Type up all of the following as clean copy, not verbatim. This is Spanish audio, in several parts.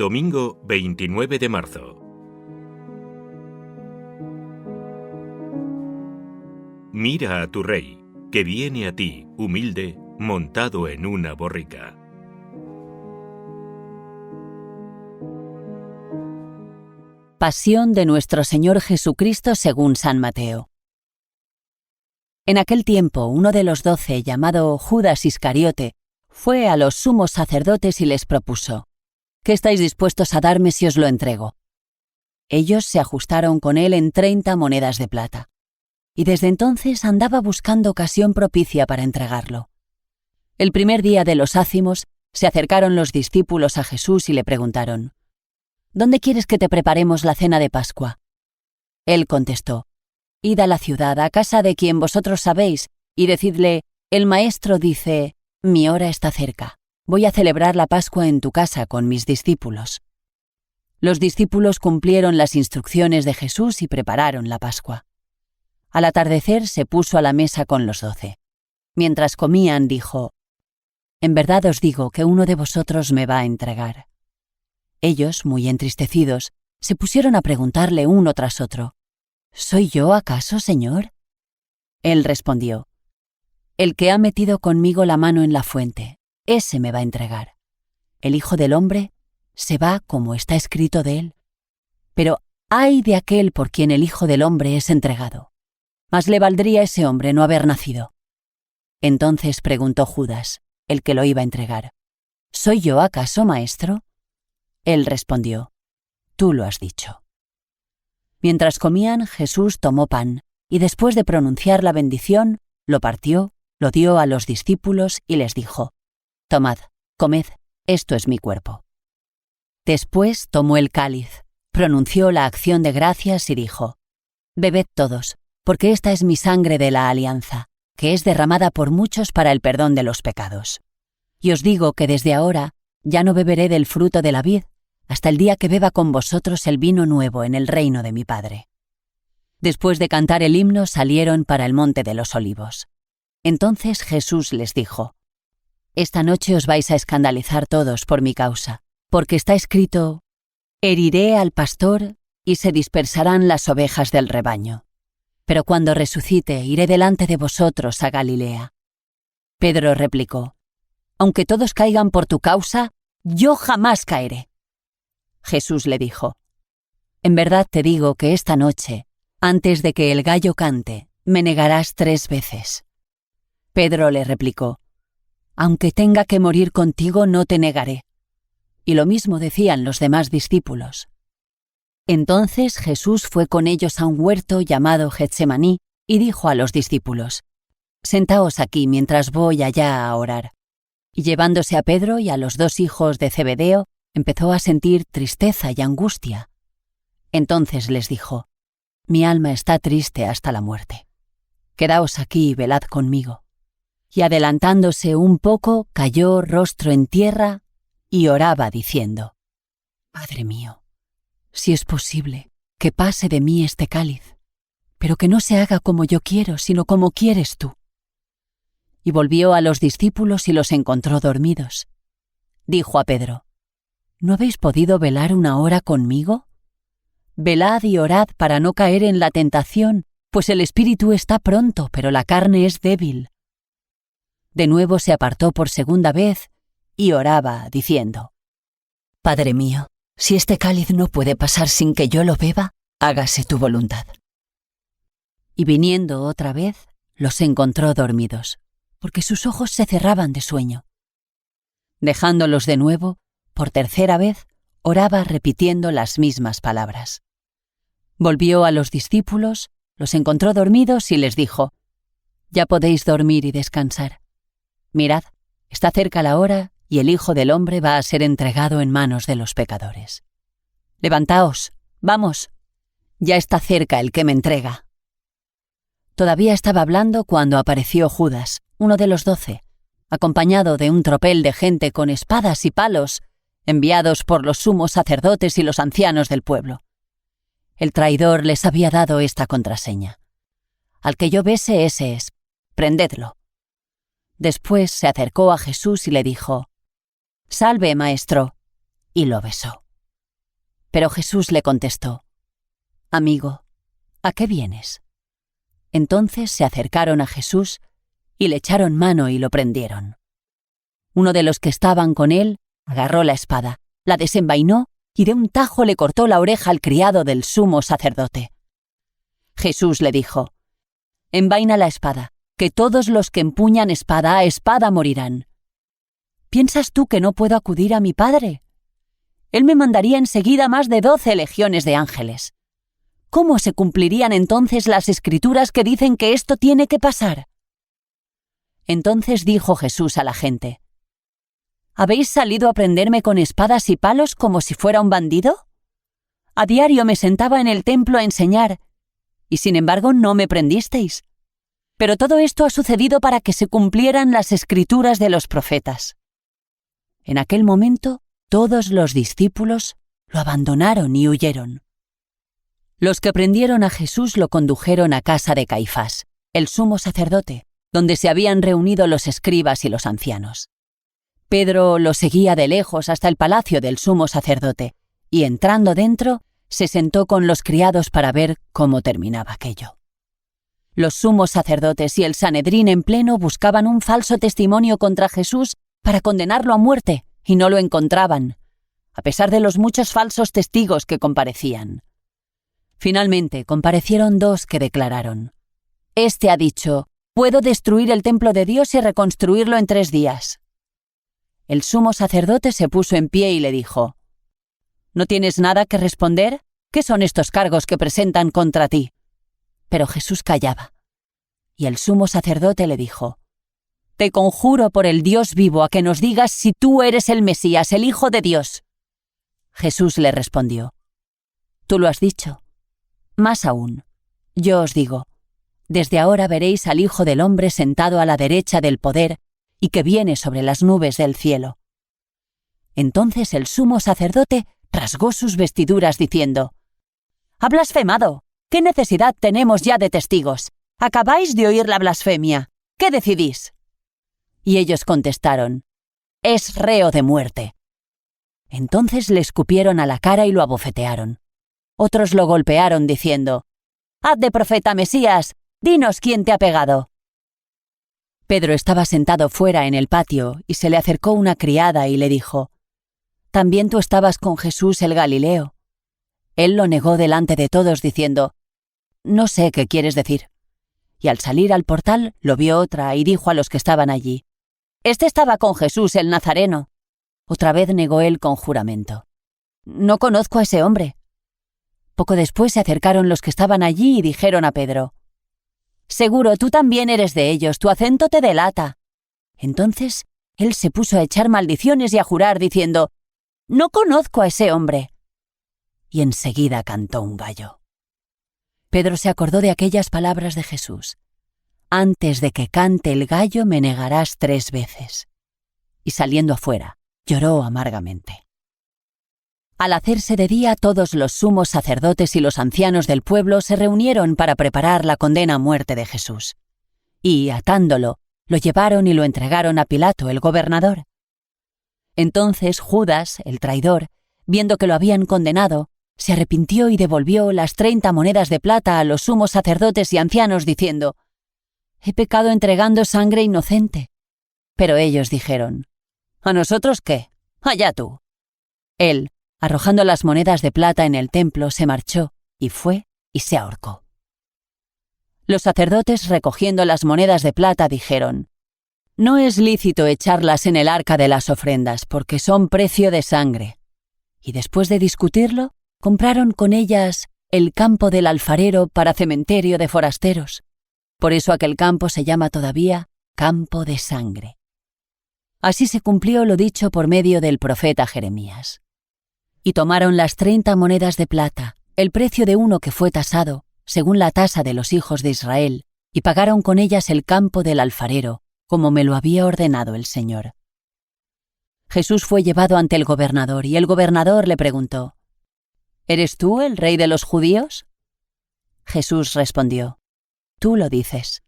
Domingo 29 de marzo. Mira a tu rey, que viene a ti, humilde, montado en una borrica. Pasión de nuestro Señor Jesucristo según San Mateo. En aquel tiempo, uno de los 12, llamado Judas Iscariote, fue a los sumos sacerdotes y les propuso: ¿Qué estáis dispuestos a darme si os lo entrego? Ellos se ajustaron con él en 30 monedas de plata. Y desde entonces andaba buscando ocasión propicia para entregarlo. El primer día de los ácimos, se acercaron los discípulos a Jesús y le preguntaron: ¿Dónde quieres que te preparemos la cena de Pascua? Él contestó: Id a la ciudad, a casa de quien vosotros sabéis, y decidle: el Maestro dice, mi hora está cerca. Voy a celebrar la Pascua en tu casa con mis discípulos. Los discípulos cumplieron las instrucciones de Jesús y prepararon la Pascua. Al atardecer se puso a la mesa con los 12. Mientras comían, dijo: En verdad os digo que uno de vosotros me va a entregar. Ellos, muy entristecidos, se pusieron a preguntarle uno tras otro: ¿Soy yo acaso, Señor? Él respondió: El que ha metido conmigo la mano en la fuente, ese me va a entregar. El Hijo del Hombre se va como está escrito de él. Pero ¡ay de aquel por quien el Hijo del Hombre es entregado! Más le valdría a ese hombre no haber nacido. Entonces preguntó Judas, el que lo iba a entregar: ¿Soy yo acaso, Maestro? Él respondió: Tú lo has dicho. Mientras comían, Jesús tomó pan, y después de pronunciar la bendición, lo partió, lo dio a los discípulos y les dijo: Tomad, comed, esto es mi cuerpo. Después tomó el cáliz, pronunció la acción de gracias y dijo: Bebed todos, porque esta es mi sangre de la alianza, que es derramada por muchos para el perdón de los pecados. Y os digo que desde ahora ya no beberé del fruto de la vid, hasta el día que beba con vosotros el vino nuevo en el reino de mi Padre. Después de cantar el himno salieron para el monte de los Olivos. Entonces Jesús les dijo: Esta noche os vais a escandalizar todos por mi causa, porque está escrito: Heriré al pastor y se dispersarán las ovejas del rebaño. Pero cuando resucite, iré delante de vosotros a Galilea. Pedro replicó: Aunque todos caigan por tu causa, yo jamás caeré. Jesús le dijo: En verdad te digo que esta noche, antes de que el gallo cante, me negarás 3 veces. Pedro le replicó: Aunque tenga que morir contigo, no te negaré. Y lo mismo decían los demás discípulos. Entonces Jesús fue con ellos a un huerto llamado Getsemaní y dijo a los discípulos: Sentaos aquí mientras voy allá a orar. Y llevándose a Pedro y a los 2 hijos de Zebedeo, empezó a sentir tristeza y angustia. Entonces les dijo: Mi alma está triste hasta la muerte. Quedaos aquí y velad conmigo. Y adelantándose un poco, cayó rostro en tierra y oraba diciendo: Padre mío, si es posible, que pase de mí este cáliz, pero que no se haga como yo quiero, sino como quieres tú. Y volvió a los discípulos y los encontró dormidos. Dijo a Pedro: ¿No habéis podido velar 1 hora conmigo? Velad y orad para no caer en la tentación, pues el espíritu está pronto, pero la carne es débil. De nuevo se apartó por 2ª vez y oraba, diciendo: Padre mío, si este cáliz no puede pasar sin que yo lo beba, hágase tu voluntad. Y viniendo otra vez, los encontró dormidos, porque sus ojos se cerraban de sueño. Dejándolos de nuevo, por 3ª vez, oraba repitiendo las mismas palabras. Volvió a los discípulos, los encontró dormidos y les dijo: Ya podéis dormir y descansar. Mirad, está cerca la hora y el Hijo del Hombre va a ser entregado en manos de los pecadores. Levantaos, vamos, ya está cerca el que me entrega. Todavía estaba hablando cuando apareció Judas, uno de los 12, acompañado de un tropel de gente con espadas y palos, enviados por los sumos sacerdotes y los ancianos del pueblo. El traidor les había dado esta contraseña: Al que yo bese, ese es, prendedlo. Después se acercó a Jesús y le dijo: Salve, Maestro, y lo besó. Pero Jesús le contestó: «Amigo, ¿a qué vienes?». Entonces se acercaron a Jesús y le echaron mano y lo prendieron. Uno de los que estaban con él agarró la espada, la desenvainó y de un tajo le cortó la oreja al criado del sumo sacerdote. Jesús le dijo: «Envaina la espada, que todos los que empuñan espada a espada morirán. ¿Piensas tú que no puedo acudir a mi Padre? Él me mandaría enseguida más de 12 legiones de ángeles. ¿Cómo se cumplirían entonces las Escrituras que dicen que esto tiene que pasar?». Entonces dijo Jesús a la gente: ¿Habéis salido a prenderme con espadas y palos como si fuera un bandido? A diario me sentaba en el templo a enseñar, y sin embargo no me prendisteis. Pero todo esto ha sucedido para que se cumplieran las Escrituras de los profetas. En aquel momento, todos los discípulos lo abandonaron y huyeron. Los que prendieron a Jesús lo condujeron a casa de Caifás, el sumo sacerdote, donde se habían reunido los escribas y los ancianos. Pedro lo seguía de lejos hasta el palacio del sumo sacerdote, y entrando dentro, se sentó con los criados para ver cómo terminaba aquello. Los sumos sacerdotes y el Sanedrín en pleno buscaban un falso testimonio contra Jesús para condenarlo a muerte, y no lo encontraban, a pesar de los muchos falsos testigos que comparecían. Finalmente comparecieron 2 que declararon: «Este ha dicho: puedo destruir el templo de Dios y reconstruirlo en 3 días». El sumo sacerdote se puso en pie y le dijo: «¿No tienes nada que responder? ¿Qué son estos cargos que presentan contra ti?». Pero Jesús callaba. Y el sumo sacerdote le dijo: «Te conjuro por el Dios vivo a que nos digas si tú eres el Mesías, el Hijo de Dios». Jesús le respondió: «Tú lo has dicho. Más aún, yo os digo, desde ahora veréis al Hijo del Hombre sentado a la derecha del poder y que viene sobre las nubes del cielo». Entonces el sumo sacerdote rasgó sus vestiduras diciendo: «¡Ha blasfemado! ¿Qué necesidad tenemos ya de testigos? Acabáis de oír la blasfemia. ¿Qué decidís?». Y ellos contestaron: «Es reo de muerte». Entonces le escupieron a la cara y lo abofetearon. Otros lo golpearon diciendo: «Haz de profeta, Mesías, dinos quién te ha pegado». Pedro estaba sentado fuera en el patio y se le acercó una criada y le dijo: «¿También tú estabas con Jesús el Galileo?». Él lo negó delante de todos diciendo: «No sé qué quieres decir». Y al salir al portal lo vio otra y dijo a los que estaban allí: «Este estaba con Jesús el Nazareno». Otra vez negó él con juramento: «No conozco a ese hombre». Poco después se acercaron los que estaban allí y dijeron a Pedro: «Seguro tú también eres de ellos, tu acento te delata». Entonces él se puso a echar maldiciones y a jurar diciendo: «No conozco a ese hombre». Y enseguida cantó un gallo. Pedro se acordó de aquellas palabras de Jesús: «Antes de que cante el gallo me negarás 3 veces». Y saliendo afuera, lloró amargamente. Al hacerse de día, todos los sumos sacerdotes y los ancianos del pueblo se reunieron para preparar la condena a muerte de Jesús. Y, atándolo, lo llevaron y lo entregaron a Pilato, el gobernador. Entonces Judas, el traidor, viendo que lo habían condenado, se arrepintió y devolvió las 30 monedas de plata a los sumos sacerdotes y ancianos, diciendo: «He pecado entregando sangre inocente». Pero ellos dijeron: «¿A nosotros qué? Allá tú». Él, arrojando las monedas de plata en el templo, se marchó y fue y se ahorcó. Los sacerdotes, recogiendo las monedas de plata, dijeron: «No es lícito echarlas en el arca de las ofrendas, porque son precio de sangre». Y después de discutirlo, compraron con ellas el campo del alfarero para cementerio de forasteros. Por eso aquel campo se llama todavía Campo de Sangre. Así se cumplió lo dicho por medio del profeta Jeremías. Y tomaron las 30 monedas de plata, el precio de uno que fue tasado, según la tasa de los hijos de Israel, y pagaron con ellas el campo del alfarero, como me lo había ordenado el Señor. Jesús fue llevado ante el gobernador, y el gobernador le preguntó: «¿Eres tú el rey de los judíos?». Jesús respondió: «Tú lo dices».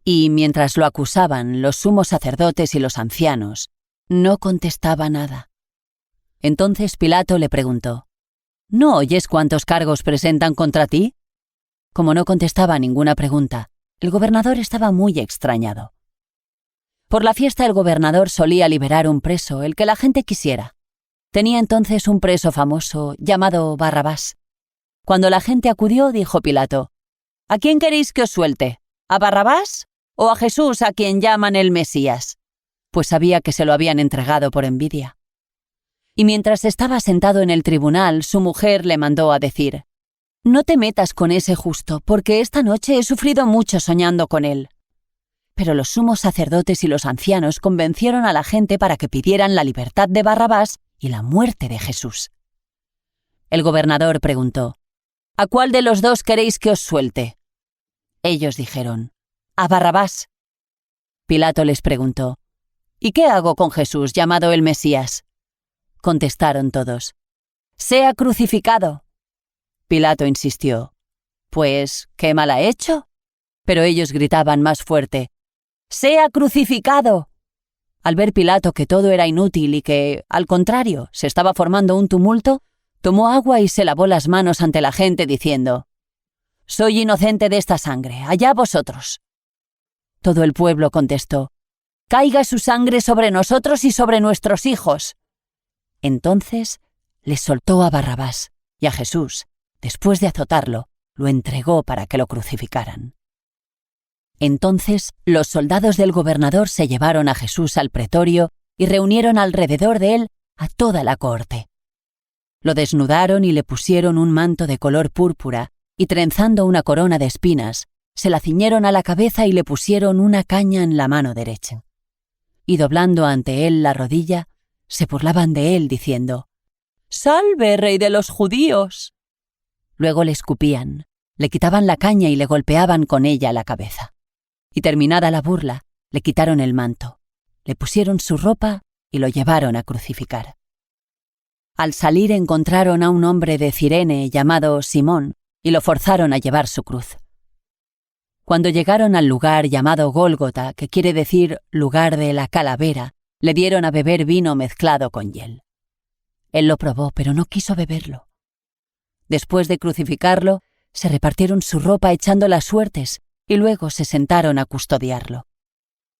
Y mientras lo acusaban, los sumos sacerdotes y los ancianos, no contestaba nada. Entonces Pilato le preguntó: ¿no oyes cuántos cargos presentan contra ti? Como no contestaba ninguna pregunta, el gobernador estaba muy extrañado. Por la fiesta el gobernador solía liberar un preso, el que la gente quisiera. Tenía entonces un preso famoso llamado Barrabás. Cuando la gente acudió, dijo Pilato: «¿A quién queréis que os suelte? ¿A Barrabás o a Jesús, a quien llaman el Mesías?», pues sabía que se lo habían entregado por envidia. Y mientras estaba sentado en el tribunal, su mujer le mandó a decir: «No te metas con ese justo, porque esta noche he sufrido mucho soñando con él». Pero los sumos sacerdotes y los ancianos convencieron a la gente para que pidieran la libertad de Barrabás y la muerte de Jesús. El gobernador preguntó: «¿A cuál de los dos queréis que os suelte?». Ellos dijeron: «A Barrabás». Pilato les preguntó: «¿Y qué hago con Jesús, llamado el Mesías?». Contestaron todos: «Sea crucificado». Pilato insistió: «Pues, ¿qué mal ha hecho?». Pero ellos gritaban más fuerte: «¡Sea crucificado!». Al ver Pilato que todo era inútil y que, al contrario, se estaba formando un tumulto, tomó agua y se lavó las manos ante la gente diciendo: «Soy inocente de esta sangre, allá vosotros». Todo el pueblo contestó: «Caiga su sangre sobre nosotros y sobre nuestros hijos». Entonces les soltó a Barrabás y a Jesús, después de azotarlo, lo entregó para que lo crucificaran. Entonces los soldados del gobernador se llevaron a Jesús al pretorio y reunieron alrededor de él a toda la cohorte. Lo desnudaron y le pusieron un manto de color púrpura y, trenzando una corona de espinas, se la ciñeron a la cabeza y le pusieron una caña en la mano derecha. Y doblando ante él la rodilla, se burlaban de él diciendo: «¡Salve, rey de los judíos!». Luego le escupían, le quitaban la caña y le golpeaban con ella la cabeza. Y terminada la burla, le quitaron el manto, le pusieron su ropa y lo llevaron a crucificar. Al salir encontraron a un hombre de Cirene llamado Simón y lo forzaron a llevar su cruz. Cuando llegaron al lugar llamado Gólgota, que quiere decir lugar de la calavera, le dieron a beber vino mezclado con hiel. Él lo probó, pero no quiso beberlo. Después de crucificarlo, se repartieron su ropa echando las suertes y luego se sentaron a custodiarlo.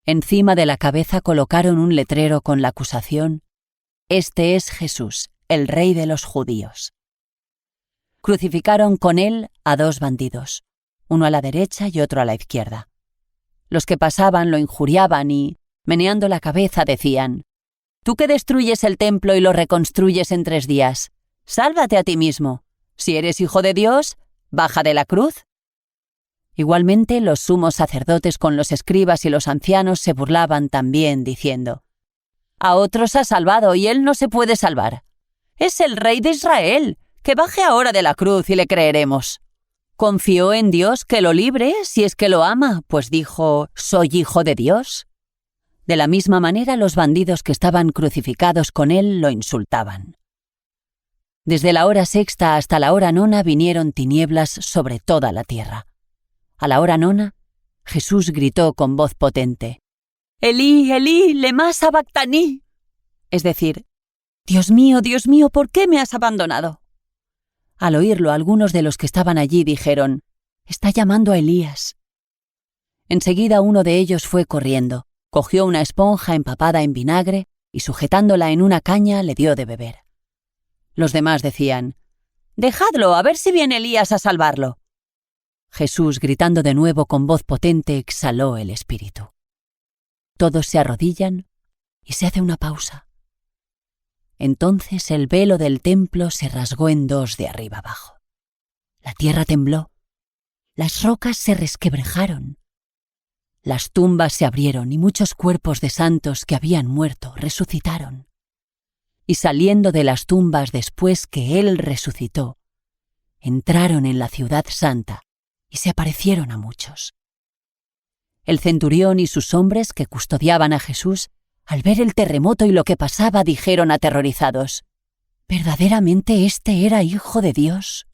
Encima de la cabeza colocaron un letrero con la acusación: «Este es Jesús, el Rey de los judíos». Crucificaron con él a 2 bandidos, uno a la derecha y otro a la izquierda. Los que pasaban lo injuriaban y, meneando la cabeza, decían: «Tú que destruyes el templo y lo reconstruyes en 3 días, sálvate a ti mismo. Si eres hijo de Dios, baja de la cruz». Igualmente los sumos sacerdotes con los escribas y los ancianos se burlaban también, diciendo: «A otros ha salvado y él no se puede salvar. Es el Rey de Israel, que baje ahora de la cruz y le creeremos». Confió en Dios que lo libre si es que lo ama, pues dijo: «Soy hijo de Dios». De la misma manera los bandidos que estaban crucificados con él lo insultaban. Desde la hora 6ª hasta la hora 9 vinieron tinieblas sobre toda la tierra. A la hora 9, Jesús gritó con voz potente: «Elí, Elí, lemá sabactaní», es decir: Dios mío, ¿por qué me has abandonado?». Al oírlo, algunos de los que estaban allí dijeron: «Está llamando a Elías». Enseguida uno de ellos fue corriendo, cogió una esponja empapada en vinagre y, sujetándola en una caña, le dio de beber. Los demás decían: «Dejadlo, a ver si viene Elías a salvarlo». Jesús, gritando de nuevo con voz potente, exhaló el espíritu. Todos se arrodillan y se hace una pausa. Entonces el velo del templo se rasgó en 2 de arriba abajo. La tierra tembló, las rocas se resquebrajaron, las tumbas se abrieron y muchos cuerpos de santos que habían muerto resucitaron. Y saliendo de las tumbas después que él resucitó, entraron en la ciudad santa y se aparecieron a muchos. El centurión y sus hombres que custodiaban a Jesús, al ver el terremoto y lo que pasaba, dijeron aterrorizados: «¿Verdaderamente este era hijo de Dios?».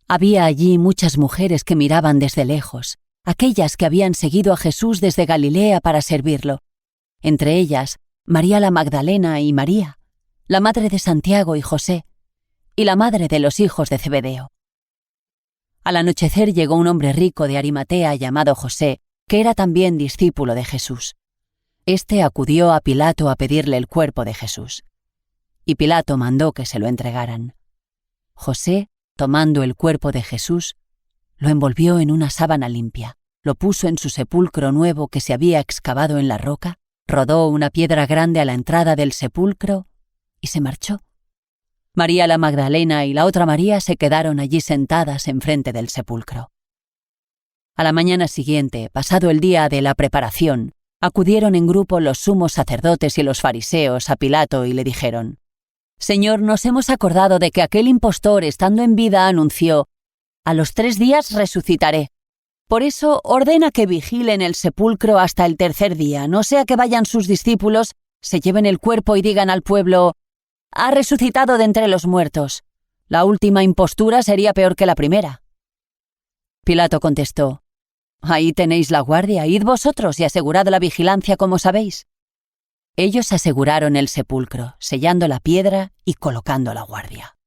Había allí muchas mujeres que miraban desde lejos, aquellas que habían seguido a Jesús desde Galilea para servirlo. Entre ellas, María la Magdalena y María, la madre de Santiago y José, y la madre de los hijos de Zebedeo. Al anochecer llegó un hombre rico de Arimatea llamado José, que era también discípulo de Jesús. Este acudió a Pilato a pedirle el cuerpo de Jesús. Y Pilato mandó que se lo entregaran. José, tomando el cuerpo de Jesús, lo envolvió en una sábana limpia, lo puso en su sepulcro nuevo que se había excavado en la roca, rodó una piedra grande a la entrada del sepulcro y se marchó. María la Magdalena y la otra María se quedaron allí sentadas enfrente del sepulcro. A la mañana siguiente, pasado el día de la preparación, acudieron en grupo los sumos sacerdotes y los fariseos a Pilato y le dijeron: «Señor, nos hemos acordado de que aquel impostor, estando en vida, anunció: a los 3 días resucitaré. Por eso ordena que vigilen el sepulcro hasta el 3er día, no sea que vayan sus discípulos, se lleven el cuerpo y digan al pueblo: ha resucitado de entre los muertos. La última impostura sería peor que la primera». Pilato contestó: «Ahí tenéis la guardia, id vosotros y asegurad la vigilancia como sabéis». Ellos aseguraron el sepulcro, sellando la piedra y colocando la guardia.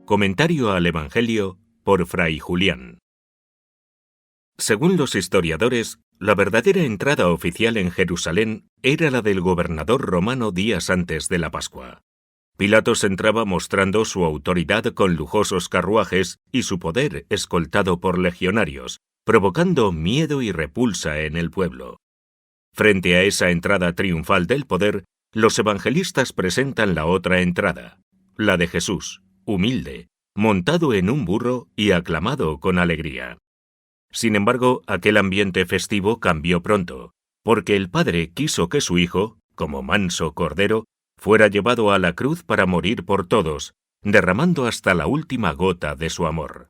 Comentario al Evangelio por Fray Julián. Según los historiadores, la verdadera entrada oficial en Jerusalén era la del gobernador romano días antes de la Pascua. Pilatos entraba mostrando su autoridad con lujosos carruajes y su poder escoltado por legionarios, provocando miedo y repulsa en el pueblo. Frente a esa entrada triunfal del poder, los evangelistas presentan la otra entrada, la de Jesús, humilde, montado en un burro y aclamado con alegría. Sin embargo, aquel ambiente festivo cambió pronto, porque el Padre quiso que su Hijo, como manso cordero, fuera llevado a la cruz para morir por todos, derramando hasta la última gota de su amor.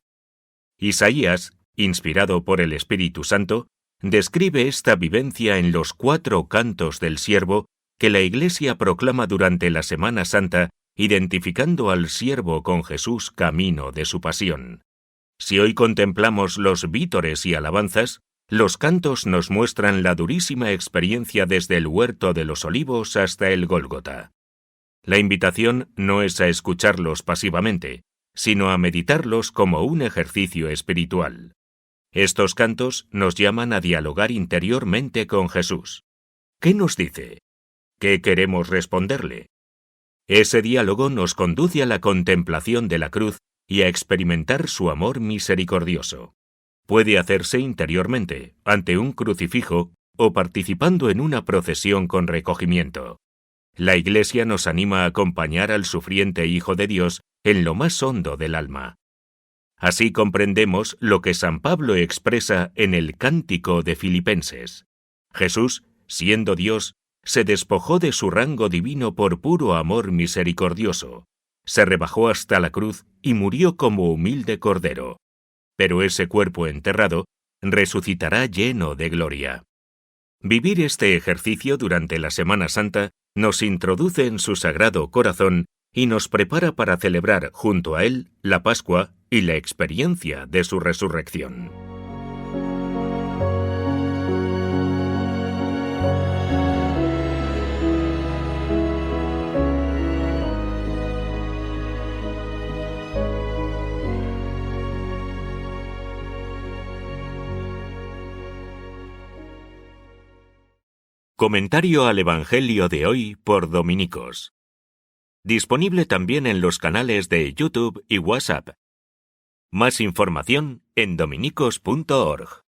Isaías, inspirado por el Espíritu Santo, describe esta vivencia en los 4 cantos del siervo que la Iglesia proclama durante la Semana Santa, identificando al siervo con Jesús camino de su pasión. Si hoy contemplamos los vítores y alabanzas, los cantos nos muestran la durísima experiencia desde el huerto de los olivos hasta el Gólgota. La invitación no es a escucharlos pasivamente, sino a meditarlos como un ejercicio espiritual. Estos cantos nos llaman a dialogar interiormente con Jesús. ¿Qué nos dice? ¿Qué queremos responderle? Ese diálogo nos conduce a la contemplación de la cruz y a experimentar su amor misericordioso. Puede hacerse interiormente, ante un crucifijo o participando en una procesión con recogimiento. La Iglesia nos anima a acompañar al sufriente Hijo de Dios en lo más hondo del alma. Así comprendemos lo que San Pablo expresa en el Cántico de Filipenses. Jesús, siendo Dios, se despojó de su rango divino por puro amor misericordioso. Se rebajó hasta la cruz y murió como humilde cordero. Pero ese cuerpo enterrado resucitará lleno de gloria. Vivir este ejercicio durante la Semana Santa nos introduce en su sagrado corazón y nos prepara para celebrar junto a él la Pascua y la experiencia de su resurrección. Comentario al Evangelio de hoy por Dominicos. Disponible también en los canales de YouTube y WhatsApp. Más información en dominicos.org.